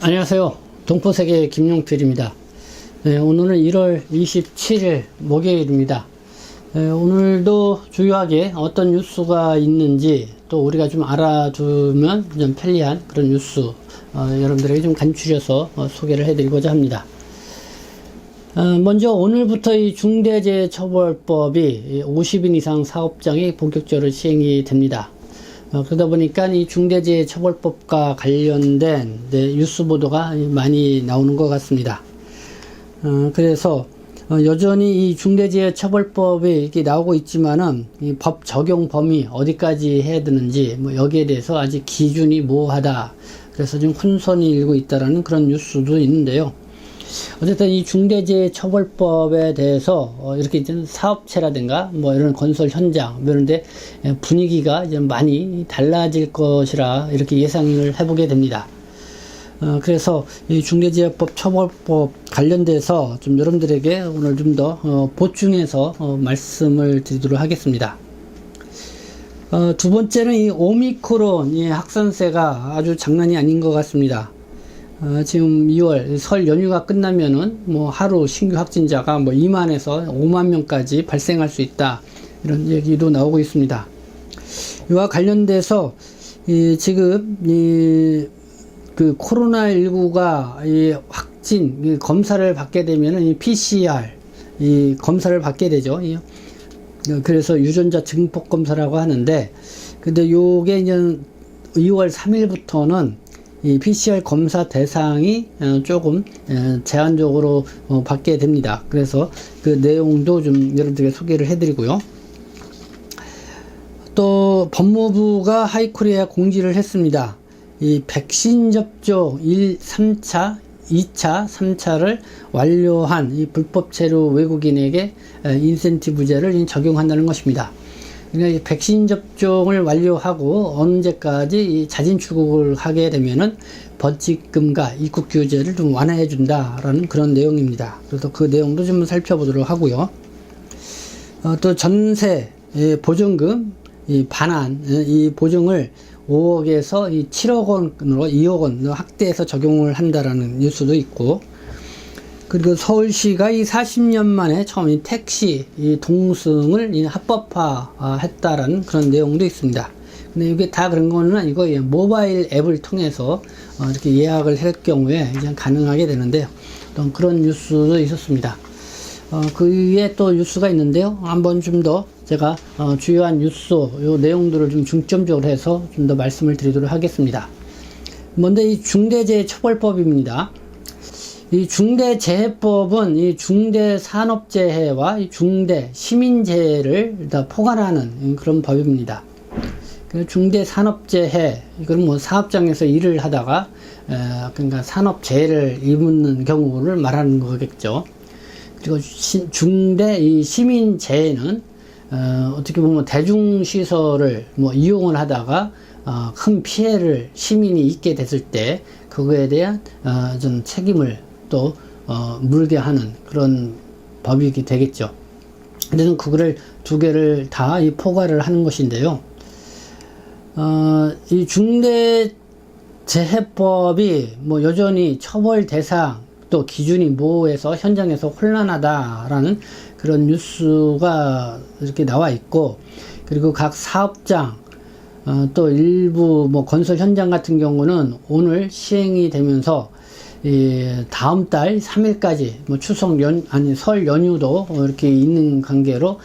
안녕하세요. 동포세계 김용필입니다. 오늘은 1월 27일 목요일입니다. 오늘도 주요하게 어떤 뉴스가 있는지 또 우리가 좀 알아두면 좀 편리한 그런 뉴스 여러분들에게 좀 간추려서 소개를 해드리고자 합니다. 먼저 오늘부터 이 중대재해처벌법이 50인 이상 사업장이 본격적으로 시행이 됩니다. 그러다 보니까 이 중대재해처벌법과 관련된 뉴스 보도가 많이 나오는 것 같습니다. 그래서 여전히 이 중대재해처벌법이 이렇게 나오고 있지만은 이 법 적용 범위 어디까지 해야 되는지 여기에 대해서 아직 기준이 모호하다. 그래서 좀 혼선이 일고 있다라는 그런 뉴스도 있는데요. 어쨌든 이 중대재해처벌법에 대해서 이렇게 사업체라든가 이런 건설 현장 이런데 분위기가 이제 많이 달라질 것이라 이렇게 예상을 해보게 됩니다. 그래서 이 중대재해법 처벌법 관련돼서 좀 여러분들에게 오늘 좀 더 보충해서 말씀을 드리도록 하겠습니다. 두 번째는 이 오미크론 이 확산세가 아주 장난이 아닌 것 같습니다. 지금 2월 설 연휴가 끝나면은 하루 신규 확진자가 2만에서 5만 명까지 발생할 수 있다. 이런 얘기도 나오고 있습니다. 이와 관련돼서 지금 그 코로나19가 확진 검사를 받게 되면은 이 PCR 검사를 받게 되죠. 그래서 유전자 증폭 검사라고 하는데, 근데 요게 이제 2월 3일부터는 이 PCR 검사 대상이 조금 제한적으로 받게 됩니다. 그래서 그 내용도 좀 여러분들에게 소개를 해드리고요. 또 법무부가 하이코리아에 공지를 했습니다. 이 백신 접종 1, 3차, 2차, 3차를 완료한 이 불법 체류 외국인에게 인센티브제를 적용한다는 것입니다. 그러니까 백신 접종을 완료하고 언제까지 자진 출국을 하게 되면은 벌칙금과 입국 규제를 좀 완화해 준다라는 그런 내용입니다. 그래서 그 내용도 좀 살펴보도록 하고요. 또 전세 보증금 반환 이 보증을 5억에서 7억 원으로 2억 원 확대해서 적용을 한다라는 뉴스도 있고, 그리고 서울시가 40년 만에 처음 택시 동승을 합법화 했다라는 그런 내용도 있습니다. 근데 이게 다 그런 거는 아니고 모바일 앱을 통해서 이렇게 예약을 할 경우에 이제 가능하게 되는데요. 또 그런 뉴스도 있었습니다. 그 위에 또 뉴스가 있는데요. 한번 좀 더 제가 주요한 뉴스 요 내용들을 좀 중점적으로 해서 좀 더 말씀을 드리도록 하겠습니다. 먼저 이 중대재해처벌법입니다. 이 중대재해법은 이 중대산업재해와 이 중대시민재해를 다 포괄하는 그런 법입니다. 중대산업재해, 이건 사업장에서 일을 하다가 그러니까 산업재해를 입는 경우를 말하는 거겠죠. 그리고 중대 이 시민재해는 어떻게 보면 대중시설을 이용을 하다가 큰 피해를 시민이 입게 됐을 때 그거에 대한 좀 책임을 또 물게 하는 그런 법이 되겠죠. 근데 그거를 두 개를 다 포괄을 하는 것인데요. 이 중대재해법이 여전히 처벌 대상 또 기준이 모호해서 현장에서 혼란하다라는 그런 뉴스가 이렇게 나와 있고, 그리고 각 사업장 또 일부 건설 현장 같은 경우는 오늘 시행이 되면서 다음 달 3일까지 추석 설 연휴도 이렇게 있는 관계로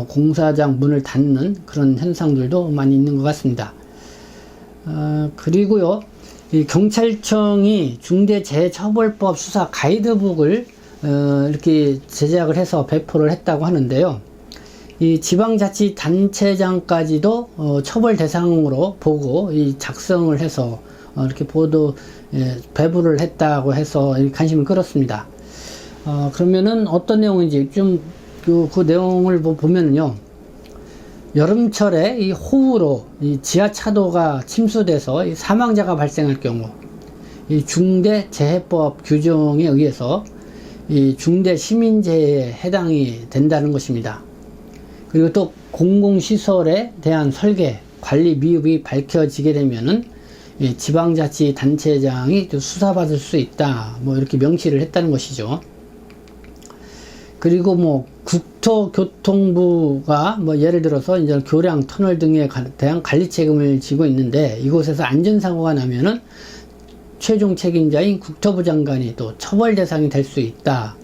공사장 문을 닫는 그런 현상들도 많이 있는 것 같습니다. 그리고요, 이 경찰청이 중대재해처벌법 수사 가이드북을 이렇게 제작을 해서 배포를 했다고 하는데요. 이 지방자치단체장까지도 처벌 대상으로 보고 작성을 해서 이렇게 배부를 했다고 해서 관심을 끌었습니다. 그러면은 어떤 내용인지 좀 그 내용을 보면은요, 여름철에 이 호우로 이 지하차도가 침수돼서 사망자가 발생할 경우 이 중대재해법 규정에 의해서 이 중대시민재해에 해당이 된다는 것입니다. 그리고 또 공공시설에 대한 설계, 관리 미흡이 밝혀지게 되면은 지방자치단체장이 또 수사받을 수 있다. 뭐 이렇게 명시를 했다는 것이죠. 그리고 뭐 국토교통부가 뭐 예를 들어서 이제 교량, 터널 등에 대한 관리 책임을 지고 있는데, 이곳에서 안전사고가 나면은 최종 책임자인 국토부 장관이 또 처벌 대상이 될 수 있다.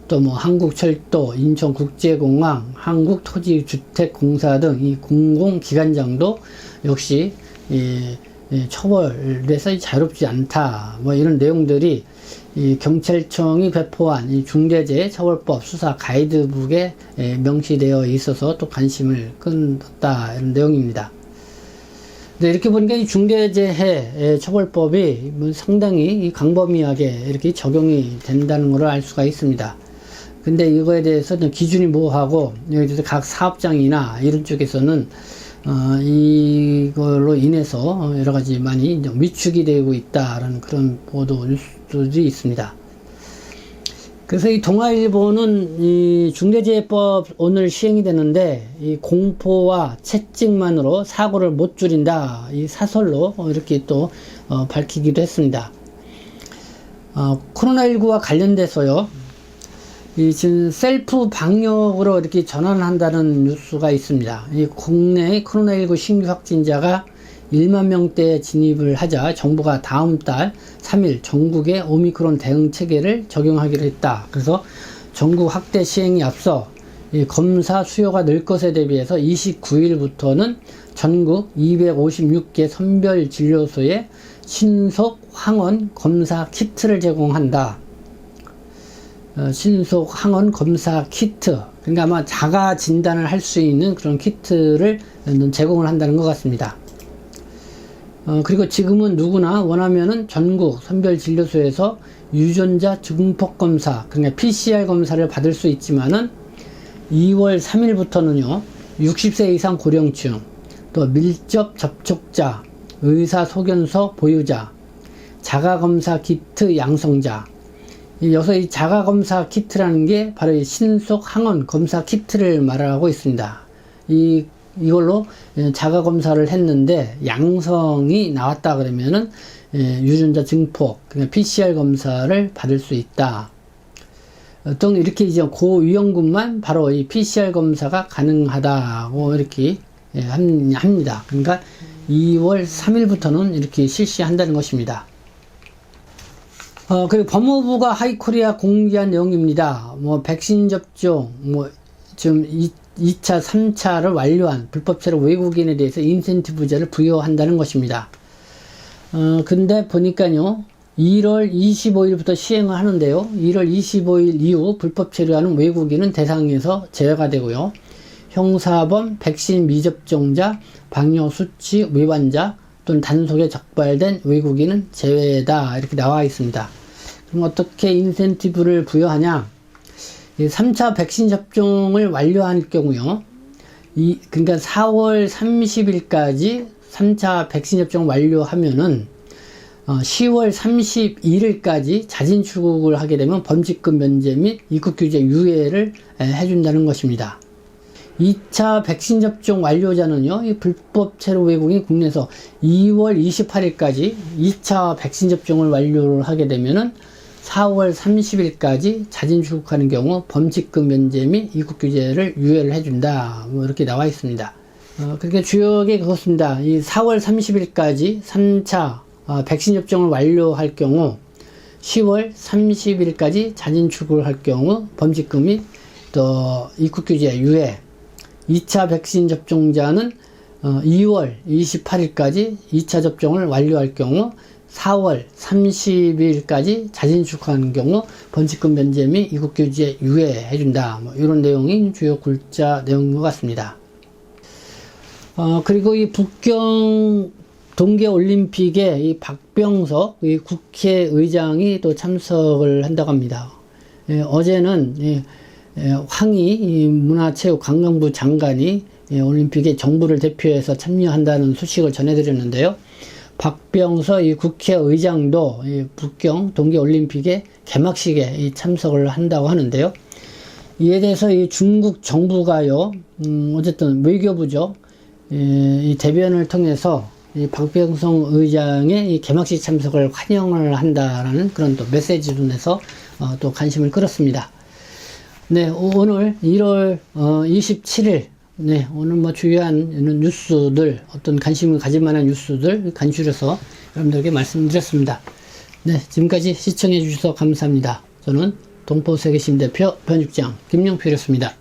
또 뭐 한국철도, 인천국제공항, 한국토지주택공사 등 이 공공기관장도 역시 처벌에서 자유롭지 않다. 뭐 이런 내용들이 이 경찰청이 배포한 이 중대재해처벌법 수사 가이드북에 명시되어 있어서 또 관심을 끌었다, 이런 내용입니다. 네, 이렇게 보니까 이 중대재해처벌법이 상당히 강범위하게 이렇게 적용이 된다는 것을 알 수가 있습니다. 근데 이거에 대해서 기준이 뭐하고, 여기 대해서 각 사업장이나 이런 쪽에서는 이걸로 인해서 여러 가지 많이 위축이 되고 있다라는 그런 보도 뉴스들이 있습니다. 그래서 이 동아일보는 이 중대재해법 오늘 시행이 되는데, 이 공포와 채찍만으로 사고를 못 줄인다, 이 사설로 이렇게 또 밝히기도 했습니다. 코로나19와 관련돼서요, 이 지금 셀프 방역으로 이렇게 전환한다는 뉴스가 있습니다. 이 국내 코로나19 신규 확진자가 1만 명대에 진입을 하자 정부가 다음 달 3일 전국에 오미크론 대응 체계를 적용하기로 했다. 그래서 전국 확대 시행에 앞서 이 검사 수요가 늘 것에 대비해서 29일부터는 전국 256개 선별 진료소에 신속 항원 검사 키트를 제공한다. 신속 항원 검사 키트, 그러니까 아마 자가 진단을 할 수 있는 그런 키트를 제공을 한다는 것 같습니다. 그리고 지금은 누구나 원하면은 전국 선별 진료소에서 유전자 증폭 검사, 그러니까 PCR 검사를 받을 수 있지만은 2월 3일부터는요 60세 이상 고령층, 또 밀접 접촉자, 의사소견서 보유자, 자가검사 키트 양성자, 여기서 이 자가검사 키트라는 게 바로 이 신속 항원 검사 키트를 말하고 있습니다. 이걸로 자가검사를 했는데 양성이 나왔다 그러면은 유전자 증폭, 그러니까 PCR 검사를 받을 수 있다. 또 이렇게 이제 고위험군만 바로 이 PCR 검사가 가능하다고 이렇게 합니다. 그러니까 2월 3일부터는 이렇게 실시한다는 것입니다. 그리고 법무부가 하이코리아 공개한 내용입니다. 뭐 백신 접종, 뭐 지금 2차, 3차를 완료한 불법체로 외국인에 대해서 인센티브제를 부여한다는 것입니다. 근데 보니까요, 1월 25일부터 시행을 하는데요, 1월 25일 이후 불법체류하는 외국인은 대상에서 제외가 되고요, 형사범, 백신 미접종자, 방역수치 위반자 또는 단속에 적발된 외국인은 제외다, 이렇게 나와 있습니다. 그럼 어떻게 인센티브를 부여하냐? 3차 백신 접종을 완료할 경우요, 그러니까 4월 30일까지 3차 백신 접종 완료하면은 10월 31일까지 자진 출국을 하게 되면 범칙금 면제 및 입국 규제 유예를 해준다는 것입니다. 2차 백신 접종 완료자는요, 이 불법 체류 외국인 국내에서 2월 28일까지 2차 백신 접종을 완료를 하게 되면은 4월 30일까지 자진 출국하는 경우 범칙금 면제 및 입국 규제를 유예를 해준다. 뭐 이렇게 나와 있습니다. 그러니까 주요하게 그렇습니다. 이 4월 30일까지 3차 백신 접종을 완료할 경우 10월 30일까지 자진 출국을 할 경우 범칙금 및 또 입국 규제 유예. 2차 백신 접종자는 2월 28일까지 2차 접종을 완료할 경우 4월 30일까지 자진 출국하는 경우 범칙금 면제 및 입국 규제 유예해준다. 뭐 이런 내용이 주요 글자 내용인 것 같습니다. 그리고 이 북경 동계올림픽에 이 박병석 이 국회의장이 또 참석을 한다고 합니다. 어제는 황희 문화체육관광부 장관이 올림픽에 정부를 대표해서 참여한다는 소식을 전해드렸는데요. 박병석 이 국회의장도 이 북경 동계올림픽의 개막식에 참석을 한다고 하는데요. 이에 대해서 이 중국 정부가요, 어쨌든 외교부죠, 이 대변을 통해서 이 박병성 의장의 이 개막식 참석을 환영을 한다라는 그런 또 메시지도 내서 또 관심을 끌었습니다. 네, 오늘 1월 27일, 네, 오늘 뭐 주요한 뉴스들, 어떤 관심을 가질 만한 뉴스들 간추려서 여러분들에게 말씀드렸습니다. 네, 지금까지 시청해 주셔서 감사합니다. 저는 동포세계신 대표 변육장 김영필이었습니다.